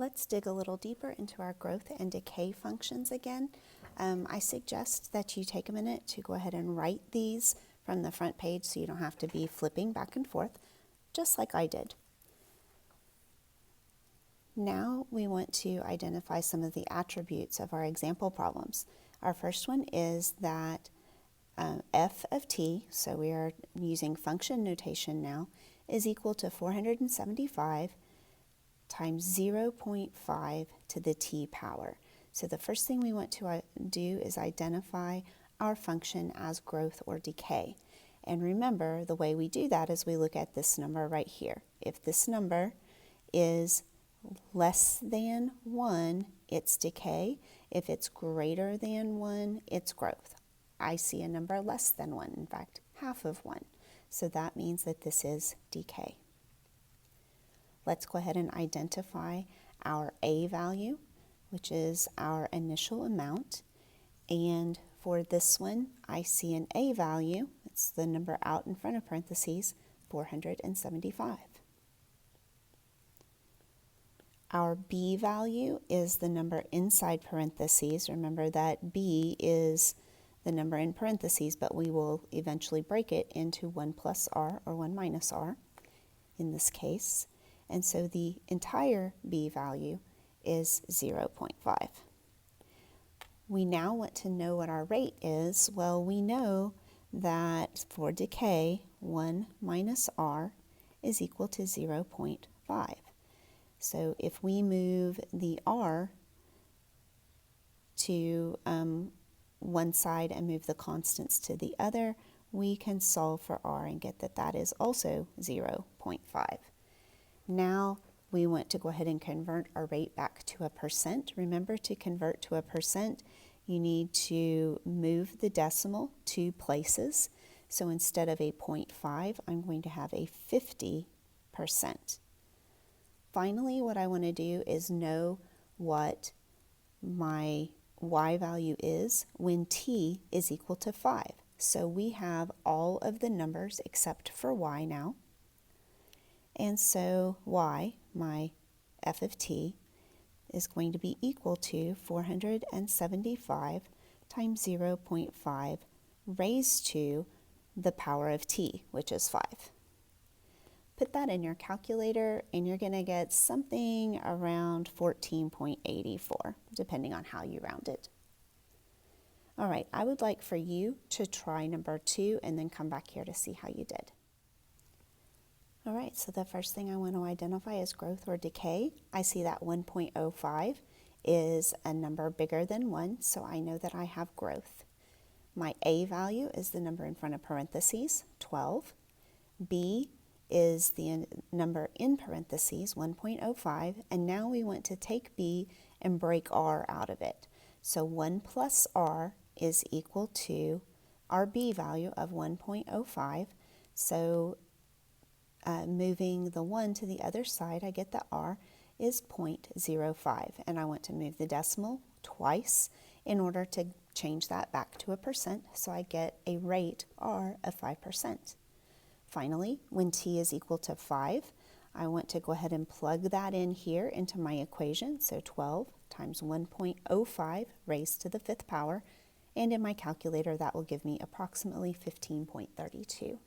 Let's dig a little deeper into our growth and decay functions again. I suggest that you take a minute to go ahead and write these from the front page so you don't have to be flipping back and forth, just like I did. Now we want to identify some of the attributes of our example problems. Our first one is that f of t, so we are using function notation now, is equal to 475 times 0.5 to the t power. So the first thing we want to do is identify our function as growth or decay. And remember, the way we do that is we look at this number right here. If this number is less than 1, it's decay. If it's greater than 1, it's growth. I see a number less than 1, in fact, half of 1. So that means that this is decay. Let's go ahead and identify our A value, which is our initial amount. And for this one, I see an A value, it's the number out in front of parentheses, 475. Our B value is the number inside parentheses. Remember that B is the number in parentheses, but we will eventually break it into 1 plus R or 1 minus R in this case. And so the entire B value is 0.5. We now want to know what our rate is. Well, we know that for decay, 1 minus R is equal to 0.5. So if we move the R to one side and move the constants to the other, we can solve for R and get that that is also 0.5. Now we want to go ahead and convert our rate back to a percent. Remember, to convert to a percent, you need to move the decimal 2 places. So instead of a 0.5, I'm going to have a 50%. Finally, what I want to do is know what my y value is when t is equal to 5. So we have all of the numbers except for y now. And so y, my f of t, is going to be equal to 475 times 0.5 raised to the power of t, which is 5. Put that in your calculator and you're going to get something around 14.84, depending on how you round it. All right, I would like for you to try number 2 and then come back here to see how you did. All right, so the first thing I want to identify is growth or decay. I see that 1.05 is a number bigger than 1, so I know that I have growth. My A value is the number in front of parentheses, 12. B is the number in parentheses, 1.05, and now we want to take B and break R out of it. So 1 plus R is equal to our B value of 1.05. So moving the 1 to the other side, I get that R is 0.05, and I want to move the decimal twice in order to change that back to a percent, so I get a rate R of 5%. Finally, when t is equal to 5, I want to go ahead and plug that in here into my equation, so 12 times 1.05 raised to the 5th power, and in my calculator that will give me approximately 15.32.